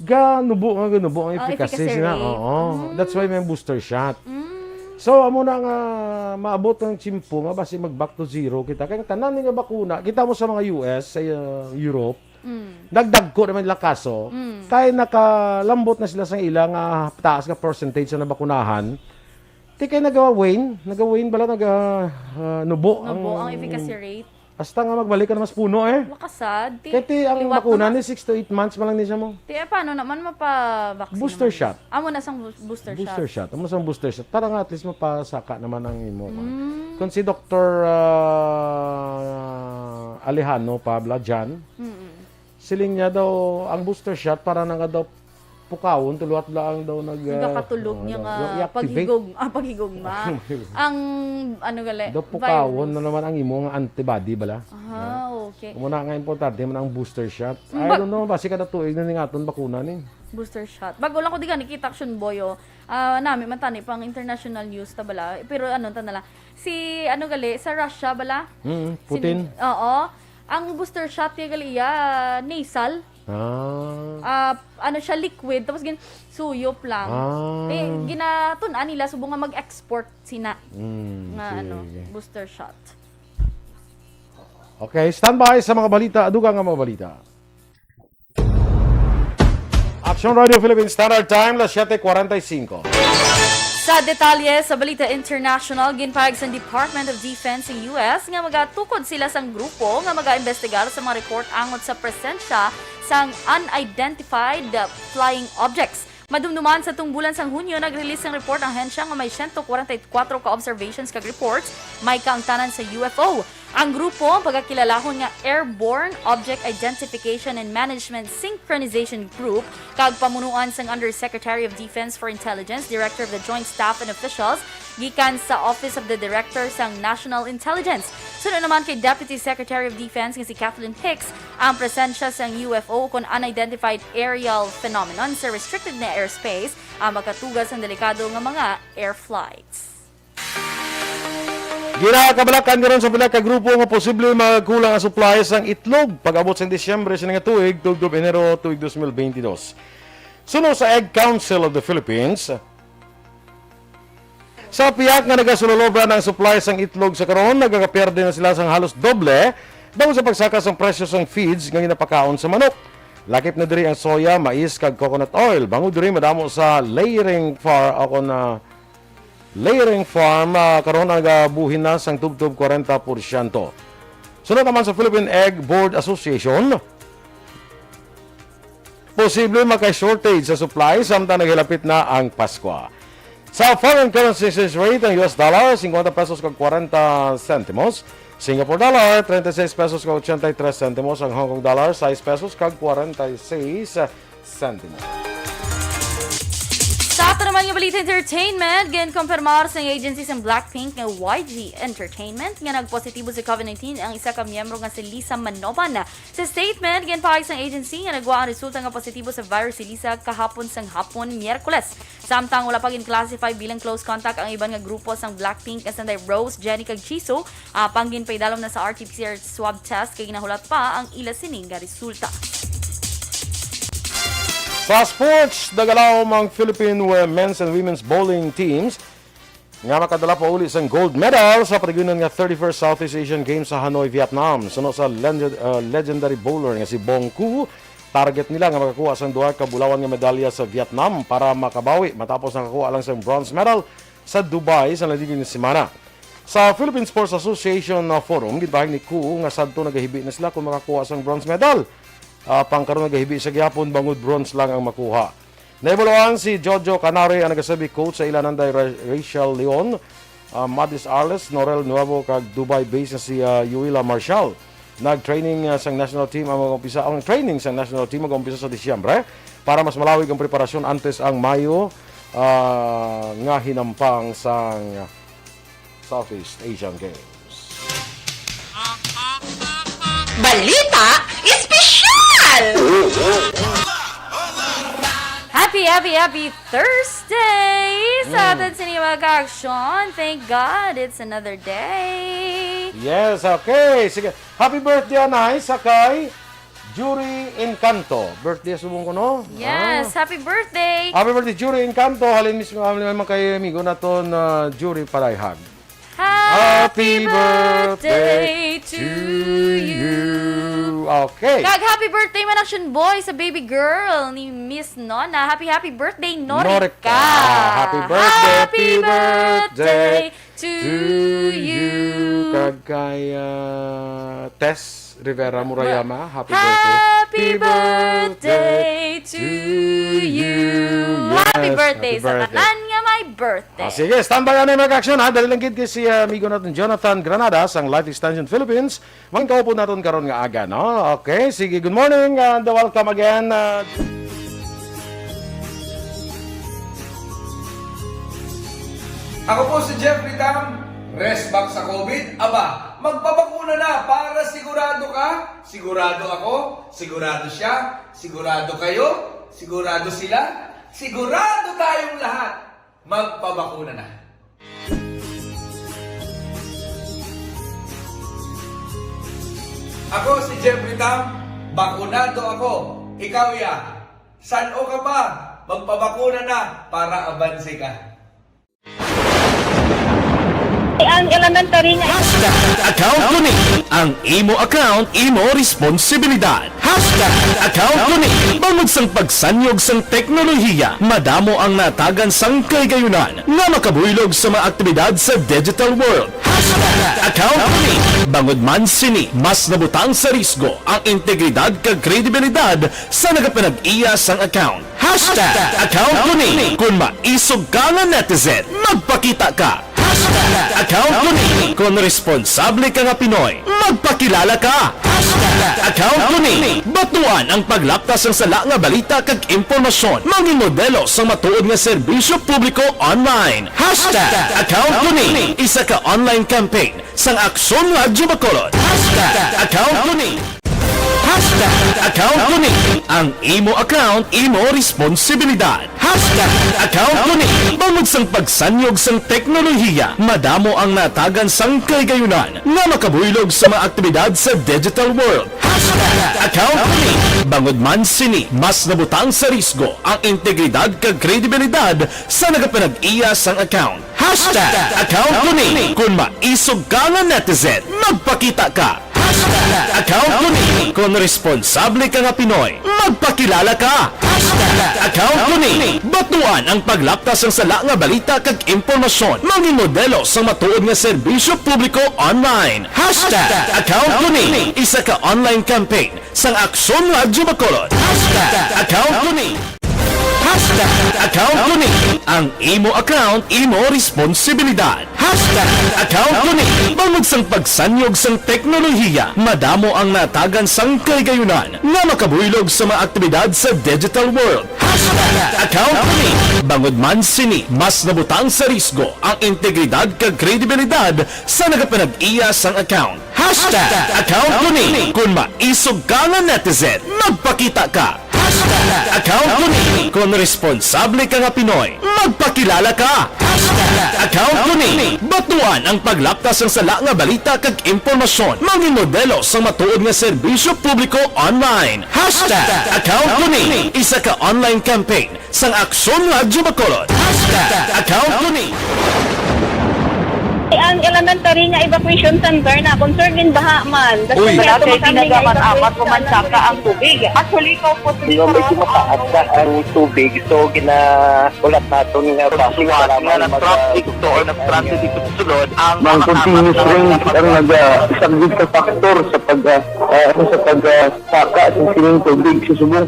Ganubo ang efficacy na. Oo. That's why may booster shot. So, amo na nga maabot ng chimpo nga basi mag back to zero kita. Kaya tanan nga bakuna, kita mo sa mga US, sa Europe, dagdag ko naman nila kaso, kaya nakalambot na sila sa ilang taas ka percentage na nabakunahan. Di kayo nagawa-wane bala, nubo
ang efficacy rate.
Basta nga magbalik ka na mas puno eh.
Wakasad.
Kaya ang bakuna ni 6 to 8 months malang niya mo.
Paano naman mapa-vaccine
Booster
naman?
shot.
Amo na sang booster shot.
Amo sang booster shot. Para nga at least mapasaka naman ang imo. Kung si Dr. Alejandro Pabla Jan, siling niya daw ang booster shot para nga daw pukawon tuluat lang daw
nagkatulog niya nga paghigog ma. Ang gali?
Daw pukawon na naman ang imo nga antibody bala.
Okay.
Muna nga importante man ang booster shot. I don't know basi kada tuig na ning aton bakuna ni.
Booster shot. Bago lang ko di nakita Aksyon boyo. Nami man tani pang international news ta bala. Pero ta nala. Si gali sa Russia bala?
Putin.
Oo. Ang booster shot kay gali nasal. Siya liquid tapos suyop lang. Ginatunan nila subong nga mag-export sina nga booster shot.
Okay, stand by sa mga balita. Adugang nga mga balita. Aksyon Radio Philippines Standard Time, las 7:45.
Sa detalye sa Balita International, ginpahag sa Department of Defense sa US nga magatukod sila sang grupo nga mag-imbestigar sa mga report angot sa presensya sang unidentified flying objects. Madumduman sa tungbulan sang Hunyo, nag-release ng report ang hensya nga may 144 ka-observations kag reports may kaangtanan sa UFO. Ang grupo, pagkakilalahon nga Airborne Object Identification and Management Synchronization Group, kag pamunuan sang Undersecretary of Defense for Intelligence, Director of the Joint Staff and Officials, gikan sa Office of the Director sang National Intelligence. Sunod naman kay Deputy Secretary of Defense nga si Kathleen Hicks, ang presensya sang UFO kung unidentified aerial phenomenon sa restricted na airspace ang makatugas ang delikado nga mga air flights.
Ginakabalakan karon sa pila ka grupo nga posible magkulang ang supplies sang itlog pag-abot sa Disyembre sa nga tuig, tugtog Enero tuig 2022. Sunod sa Egg Council of the Philippines, sa piyak nga nagasulolobra ng supplies sang itlog sa karon, nagakaperde na sila sang halos doble daw sa pagsaka sang presyo sang feeds nga ginapakaon sa manok. Lakip na diri ang soya, mais kag coconut oil. Bangod diri madamo sa layering farm karon nagabuhin na sang tubtob 40%. Sunod naman sa Philippine Egg Board Association, posible magka-shortage sa supply samtang naghilapit na ang Pasko. Sa foreign currency exchange rate, ang US dollar 50 pesos kag 40 centimos, Singapore dollar 36 pesos kag 83 centimos, ang Hong Kong dollar 6 pesos kag 46 centimos.
Sa ato naman nga Balita Entertainment, ginkonfirmar sa agency sa Blackpink nga YG Entertainment nga nagpositibo sa COVID-19 ang isa ka miyembro nga si Lisa Manoban. Sa statement, ginpahayag sa agency nga nagwa ang resulta nga positibo sa virus si Lisa kahapon sang hapon Miyerkules. Samtang wala pa gin-classify bilang close contact ang iban nga grupo sang Blackpink as anday Rose, Jennie kag Jisoo, panggin paidalom na sa RT-PCR swab test kay ginahulat pa ang ila sining nga resulta.
Sa sports, dagalaw ang Philippine men's and women's bowling teams nga makadala pa uli sang gold medal sa pagigunan nga 31st Southeast Asian Games sa Hanoi, Vietnam. Sunod sa legendary bowler nga si Bong Ku, target nila nga makakuha sang duha ka bulawan nga medalya sa Vietnam para makabawi matapos nakakuha lang sang bronze medal sa Dubai sa naligid nga semana. Sa Philippine Sports Association Forum, gibahag ni Ku nga sadto nagahibi na sila kung makakuha sang bronze medal. Pangkaroon nagahibi sa gyapon bangod bronze lang ang makuha. Naibuluan si Jojo Canare ang nagasabi coach sa ilananday Rachel Leon, Madis Arles, Norel Nuevo kag Dubai based na si Yuila Marshall. Nag-training sang national team ang training sang national team mag-umpisa sa Disyembre para mas malawig ang preparasyon antes ang Mayo nga hinampang sang Southeast Asian Games.
Balita Espesyal!
Happy Thursday! Sa atin sinima ka-aksyon. Thank God, it's another day.
Yes, okay. Sige. Happy birthday, Anay, sa kay Jury Encanto. Birthday subong ko, no?
Yes, happy birthday!
Happy birthday, Jury Encanto. Halin mismo naman kay amigo na to na Jury Parayhag.
Happy birthday to you!
Okay.
Kag happy birthday man action boy sa baby girl ni Miss Nona. Happy birthday, Norika!
Happy birthday
to you!
Kag kay Tess Rivera Murayama.
Happy birthday to you!
Yes,
Happy birthday
happy
sa
birthday.
tanan nga may birthday.
Sige, standby na yung mag-action ha. Dali lang gid kay si amigo natin Jonathan Granadas ang Life Extension Philippines. Magkaupo natin karon nga aga, no? Okay, sige, good morning and welcome again.
Ako po si Jeffrey Tam, rest back sa COVID. Aba, magpapakuna na para sigurado ka, sigurado ako, sigurado siya, sigurado kayo, sigurado sila, sigurado tayong lahat. Magpapakuna na. Ako si Jeffrey Tam, bakunado ako. Ikaw ya, saan o ka pa? Magpabakuna na para abanse ka.
Ang elementary nga
Account ko ni ang imo account, imo responsibilidad. Account ko ni bangod sang pagsanyog sang teknolohiya, madamo ang natagan sang kaygayunan nga makabuylog sa mga aktibidad sa digital world. Account ko ni bangod man sini mas nabutang sa risgo ang integridad kag kredibilidad sa nagapanag-iya sang account. Account ko ni kung maisog ka nga netizen, magpakita ka. Account ko ni kung responsable ka nga Pinoy, magpakilala ka. Account ko ni batuan ang paglaptas ng sala nga balita kag impormasyon, maging modelo sa matuod nga serbisyo publiko online. Account ko ni isa ka online campaign sang Aksyon Radyo Bacolod. Account ko ni Account ko ni ang imo account, imo responsibilidad. Account ko ni bangod sang pagsanyog sang teknolohiya, madamo ang natagan sang kaygayunan nga makabuylog sa mga aktibidad sa digital world. Account ko ni bangod man sini mas nabutang sa risgo ang integridad kag kredibilidad sa nagapanag-iya sang account. Account ko ni kung maisog ka nga netizen, magpakita ka. Account ko ni kung responsable ka nga Pinoy, magpakilala ka. Account ko ni batuan ang paglaptas ng sala nga balita kag impormasyon, maging modelo sa matuod nga serbisyo publiko online. Account ko ni isa ka online campaign sang Aksyon Radyo Bacolod. Account ko ni Account ko ni ang imo account, imo responsibilidad. Account ko ni bangod sang pagsanyog sang teknolohiya, madamo ang natagan sang kaygayunan nga makabuylog sa mga aktibidad sa digital world. Account ko ni bangod man sini mas nabutang sa risgo ang integridad kag kredibilidad sa nagapanag-iya sang account. Account ko ni kung maisog ka nga netizen, magpakita ka. Account ko ni kung responsable ka nga Pinoy, magpakilala ka. Account ko ni batuan ang paglaptas ng sala nga balita kag impormasyon, maging modelo sa matuod nga serbisyo publiko online. Account ko ni isa ka online campaign sang Aksyon Radyo Bacolod. Account ko ni
ang elementary nga evacuation center na concerned din baha man.
Uy,
Kasi
dati ginagaman-amat kumansaka ang tubig. Actually, ikaw po medyo mataas na ang tubig. So, ulat natin nga pasiwala nga ng traffic to or ng transit dito sa sulod. Ang continuous rain ang nag-isang sa factor sa pagsaka sa sining tubig sa subong.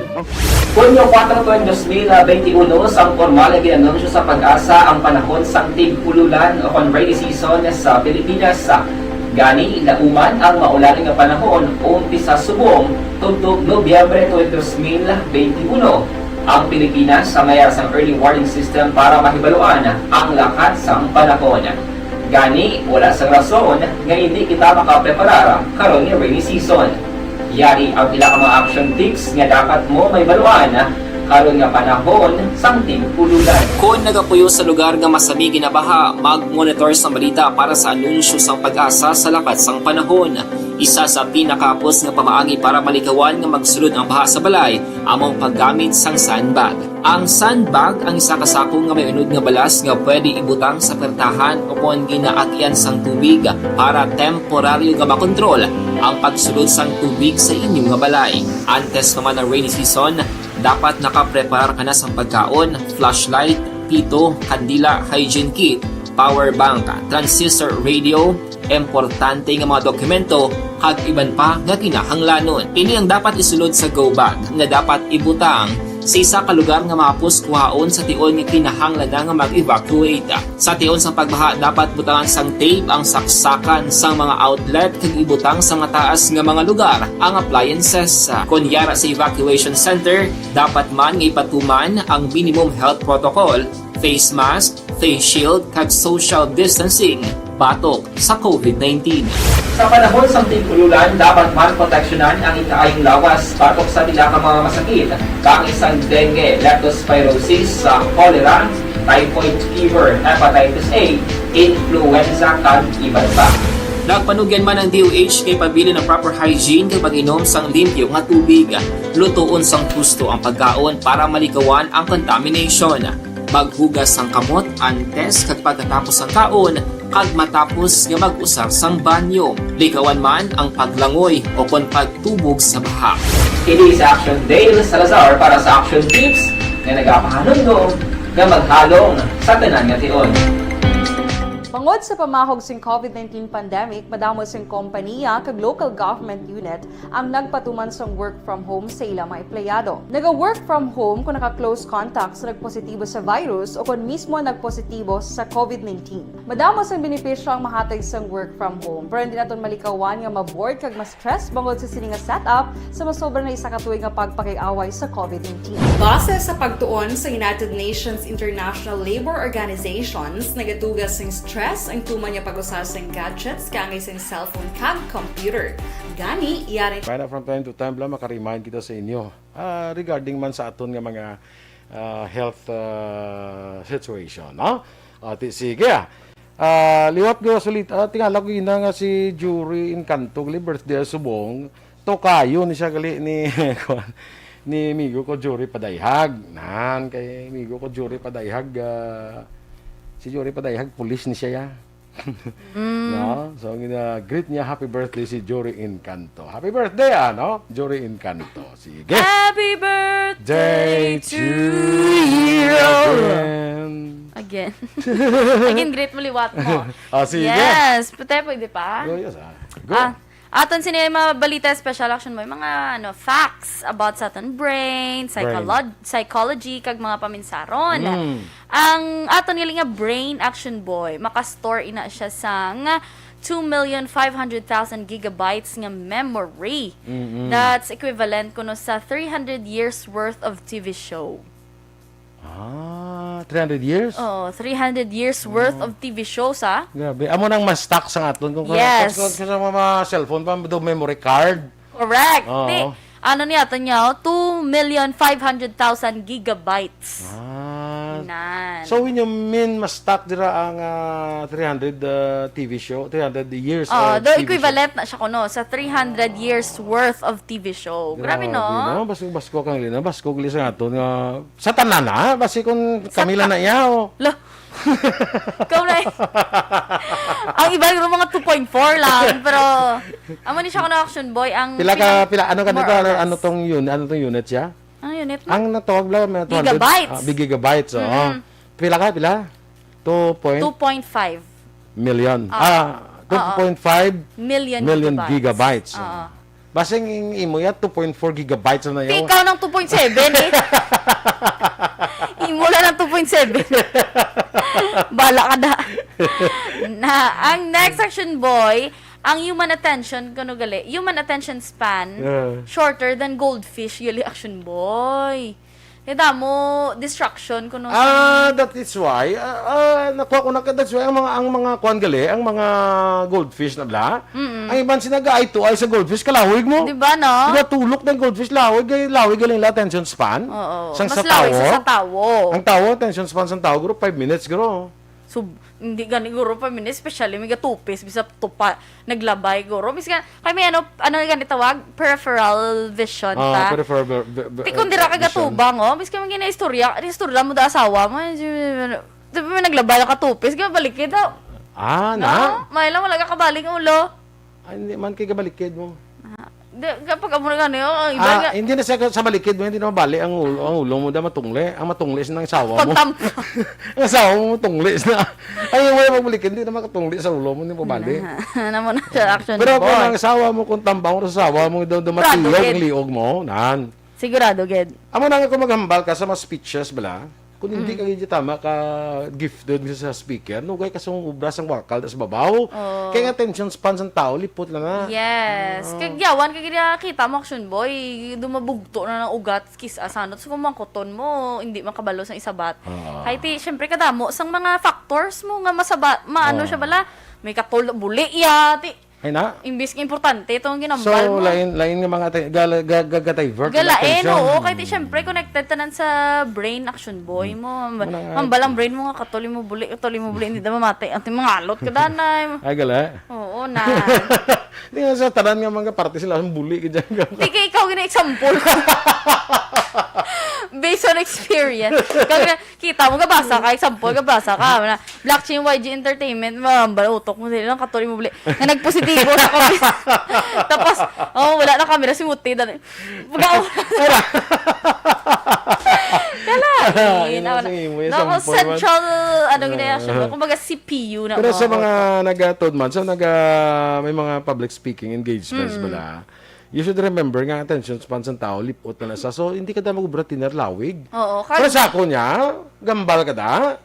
Hunyo 4 2021, sang formal na ginanunsyo sa pag-asa ang panahon sang tig-ululan o rainy season sa Pilipinas. Gani, lauman ang maulaling nga panahon umpisa subong tugtog Nobyembre 2021. Ang Pilipinas sa mayar sang early warning system para mahibaluan ang lakat sang panahon. Gani, wala sang rason nga hindi kita makapreparar karon nga rainy season. Yari ang pila ka mga action tips nga dapat mo may baluan karon nga panahon sang tig-ululan. Kung nagapuyo sa lugar nga masami ginabaha, mag-monitor sa balita para sa anunsyo sang pag-asa sa lakat sang panahon. Isa sa pinakapos nga pamaagi para malikawan nga magsulod ang baha sa balay, among paggamit sang sandbag. Ang sandbag ang isa ka sako nga may unod nga balas nga pwede ibutang sa pertahan o kung ginaagyan sang tubig para temporaryo nga makontrol ang pagsulod sang tubig sa inyong nga balay. Antes naman ng rainy season, dapat nakaprepare ka na sa pagkaon, flashlight, pito, kandila, hygiene kit, power bank, transistor radio, importante nga mga dokumento, kag iban pa nga kinahanglanon. Ini ang dapat isulod sa go bag nga dapat ibutang sa isa ka lugar nga mapos kuhaon sa tion nga kinahanglan nga mag-evacuate. Sa tion sa pagbaha, dapat butangan sang tape ang saksakan sang mga outlet kag ibutang sa mga taas nga mga lugar ang appliances. Kunyara sa evacuation center, dapat man nga ipatuman ang minimum health protocol, face mask, face shield kag social distancing batok sa COVID-19. Sa panahon sa tig-ululan, dapat man proteksyonan ang ikaayong lawas batok sa pila ka mga masakit, kang isang dengue, leptospirosis, cholera, typhoid fever, hepatitis A, influenza kag iban pa. Nagpanugyan man ang DOH kay pabili ng proper hygiene kay pag-inom sang limpyo nga tubig, lutuon sang husto ang pagkaon para malikawan ang contamination. Maghugas sang kamot antes kag pagkatapos ang kaon, kag matapos nga mag-usar sang banyo. Likawan man ang paglangoy o kon pagtubog sa baha. Kini sa Aksyon Dale Salazar para sa Action Tips nga nagapahanundong nga maghalong sa tanan nga tion.
Bangod sa pamahog sing COVID-19 pandemic, madamo sing kompanya kag local government unit ang nagpatuman sang work from home sa ilang mga empleyado. Naga-work from home kung naka-close contact sa nagpositibo sa virus o kung mismo nagpositibo sa COVID-19. Madamo sang benepisyo ang mahatag sang work from home, pero hindi naton malikawan nga ma-bored kag ma-stress bangod sa sini nga setup sa masobra na isa ka tuig nga pagpakiaway sa COVID-19. Base sa pagtuon sa United Nations International Labor Organizations, nagatugas sing stress ang tuman niya pag-usar sa gadgets kangay sa cellphone kag computer. Gani, iyari
Kaya from time to time lang makaremind kita sa inyo regarding man sa aton nga mga health situation, no? Sige liwat ko sulit tingala ko ina nga si Jury Encanto gali birthday subong to kayo ni siya gali ni ni migo ko Jury Padayhag nan kay migo ko Jury Padayhag si Jury Padayhag pulis ni siya ya. No? So greet niya happy birthday si Jury Encanto. Happy birthday no? Jury Encanto. Sige.
Happy birthday to you. Again. Again, great mo liwat mo.
Sige.
Yes, pwede pa.
Go, yes, Go.
Aton sini mga balita special action mo, mga facts about sa aton brain, psychology kag mga paminsaron. Ang aton nila nga brain action boy, makastore ina siya sang 2,500,000 gigabytes nga memory. That's equivalent kuno sa 300 years worth of TV show.
300 years?
Oh, 300 years worth of TV shows,
Grabe. Amo nang ma-stock sa aton kung
Yes.
kung sa mga cellphone pa do memory card.
Correct.
Oo.
Di, ano niya, 2,500,000 gigabytes. Nan.
So when you mean ma-stock dira ang 300 TV show, 300 years
do
TV
equivalent na siya kuno sa 300 years worth of TV show. Grabe no?
Basko kang lina, basko gali sa aton nga sa tanan na, basi kung kamila na iya o.
Lo. Ikaw na ang iba yung mga 2.4 lang, pero amo ni siya kuno action boy ang
pila ano ka dito ano tong unit siya?
Ano unit mo?
Ang natawag lang 200
Gigabytes.
Gigabytes. Pila 2.5 million. 2.5
million
gigabytes. Basing imo ya 2.4 gigabytes na yaw.
Ikaw ng 2.7 eh. Imo lang ng 2.7. Bala ka na. Ang next action boy, ang human attention, human attention span, shorter than goldfish, yuli action boy. Kaya mo, distraction, kuno
that is why, nakuha ko na that's why, ang mga kuwan gali, ang mga goldfish na bla, ang ibang sinaga-eye to eye sa goldfish, kalawig mo.
Diba, no?
Diba, tulok ng goldfish, lawig galing la attention span.
Oo.
Sang
Mas
sa
lawig
tao.
sa tawo.
Ang tao, attention span sa tao, guro 5 minutes, guro.
So, hindi gani guro pa minutes, especially may gatupis, bisa tupa, naglabay guro. Bisa kay may ano gani tawag, peripheral vision ta.
Peripheral
Ti kung dira ka gatubang, bisa may gina istorya mo da asawa mo. Diba may naglabay ka tupis, kaya balikid daw.
Na?
May lang wala ka kabaling ulo.
Ay, hindi man kay kabalikid mo.
Kapag amo na gani, iba
hindi na sa balikid mo, hindi na mabali ang ulo mo da matungli. Ang matunglis ng sawa mo.
pagtampo.
Ang sawa mo matunglis na. Ay, wala magbalikid, hindi na makatungli sa ulo mo, hindi mabali.
Ano mo na siya action
Pero
boy.
kung ang sawa mo, kung tambang mo sa sawa mo, daw matiyog ang liog mo, nan.
Sigurado, Ged.
Amo na nga kung maghambal ka sa mga speeches, bala, kung hindi ka gigi tama ka gifted sa speaker, nugay ka sa ubra sang wakal das babaw. Kaya nga attention span sa tao lipot lang na.
Yes. Kagyawan kaya kita mo action boy, dumabugto na ng ugat kis asanot so kung mangkoton mo hindi makabalo sa isabat. Kaya ti syempre kadamo sang mga factors mo nga maano siya bala, may katol buli ti.
Ay na.
Imbis nga importante itong ginambal
So,
mo.
lain nga mga gagavert.
Galain, oo. Kahit syempre, connected tanan sa brain action boy mo. Mambalang brain mo nga, katuli mo buli, hindi na mamatay. Ang mga alot ka danay.
Ay, gala.
Oo, Oo na.
Hindi nga sa tanan nga mga parte sila ang bully ka dyan.
Hindi ka ikaw gina-example ko. Based on experience. Kita mo, gabasa ka, example, gabasa ka. Blockchain YG Entertainment, utok mo sila lang, katuloy mo buli. Na nagpositibo sa kami. Tapos, wala na camera, si Muti. Kalain. Ako, central, ginayasyon. Kumbaga, CPU na.
Pero sa mga nag-toad man, may mga public speaking engagements bala, you should remember nga attention span sa tao, lipot na nasa. So, hindi ka da mag-ubra tinerlawig.
Oo.
Pero sa ako niya, gambal ka da.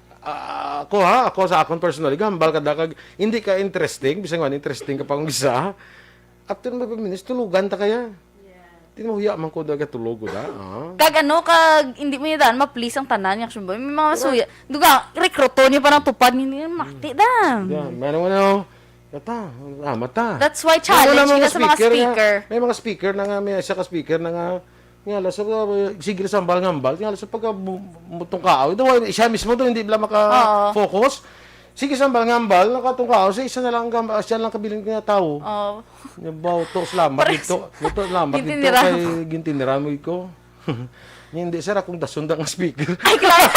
Ako sa akon personally, gambal ka da. Hindi ka interesting, bisang man interesting ka pa kung isa. After mga minutes, tulugan ta kaya. Hindi mo huya man ko daga tulog da.
Hindi mo yun ma-please ang tanan niya. May mga masuya. Duga, rekruto niya parang tupad. Hindi makti da.
Yeah, meron mata.
That's why challenge kita sa mga speaker.
May mga speaker na nga, may isa ka speaker na nga, nga sa sige sa ngambal, nga sa pagka mutong kao. Siya mismo doon, hindi bila maka-focus. Sige sa ngambal, nakatong kao, sa isa na lang gambal, siya lang kabiling nga tao. Yabaw to, salamat ito. Ito, salamat ito kay gintinira mo iko. Hindi, sir, akong dasun ng speaker.
Ay, klaro.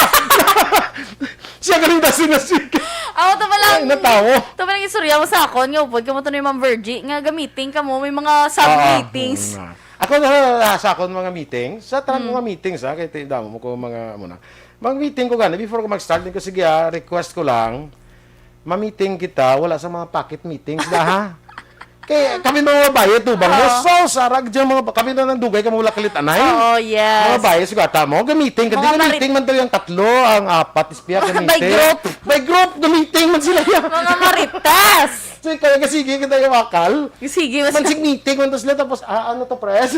Siya ka rin dasun ng speaker.
Ako, ito palang,
ay, natawo.
Ito palang isurya mo sa akon, nga upod ka mo ito na yung Ma'am Virgie, nga gamitin ka mo, may mga sub-meetings.
Ako sa akon mga meetings, sa tarang mga meetings, kaya tindamo mo ko mga muna. Mga meeting ko gana, before ko mag-start, ko sige, request ko lang, ma-meeting kita, wala sa mga pocket meetings na, ha? Kaya kami mga babae, tubang mo, so sarag dyan kami na nandugay, kami wala kalit anay.
Yes.
Mga babae, sugata mo, gamiting, kasi gamiting man daw yung 3, ang 4, ispiya, gamiting. By group, gamiting man sila yan.
Mga maritas.
So, kaya sige kita yung akal.
Sige, mas...
Mansig meeting, man sila, tapos, ano to, press?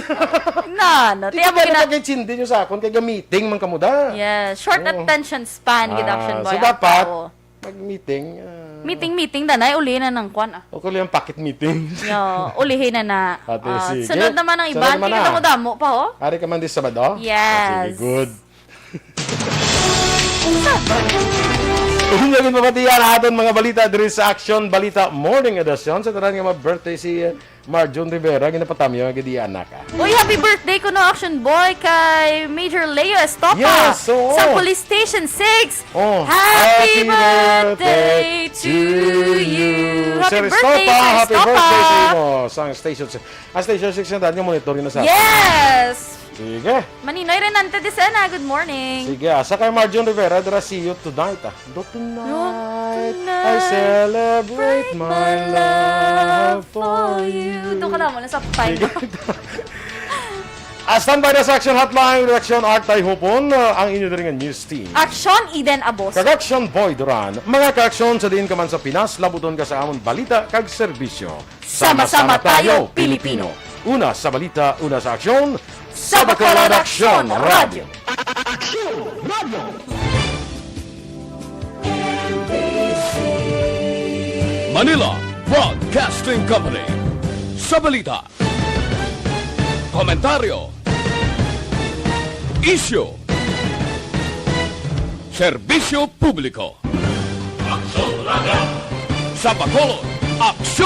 Tiya mo
na pag-chindi nyo sa akon, kaya gamiting man kamuda.
Yes, short attention span, reduction boy.
So, dapat, mag-meeting,
meeting danay, ulihin na ng kwan.
O kuli yung pocket meeting.
Ulihin na.
Sige.
Sunod naman ang iba. Kaya mo damo pa, ho?
Ari ka man din Sabado?
Yes.
Sige, good. Hindi naging mapatiyan natin mga balita diri sa Aksyon Balita Morning Edition. Sa tanan nga birthday si Marjon Rivera, ginapatamyo nga gidi anak.
Uy, happy birthday ko no Action Boy kay Major Leo Estopa.
Yes,
sa Police Station 6. Happy birthday to you. Happy birthday,
happy birthday sa imo sa Station 6. Station 6 na dahil nga monitor na sa atin.
Yes!
Sige.
Maninoy Renante de Sena, good morning.
Sige, sa kay Marjon Rivera, see you tonight. Tonight, I celebrate my love for you.
Doon ka lang muna sa time.
Standby na sa Action Hotline, Reaction Art Tay Hupon, ang inyo rin news team.
Aksyon Eden Aboso.
Kag-Action Boy Duran. Mga ka-aksyon sa din ka man sa Pinas, labuton ka sa amon balita kag serbisyo.
Sama-sama tayo, Pilipino.
Una sa balita, una sa aksyon,
sa Bacolod Aksyon Radio.
Aksyon Radio. Manila Broadcasting Company. Sa balita, komentaryo, issue, serbisyo publiko. Aksyon Radio. Sa Bacolod Aksyon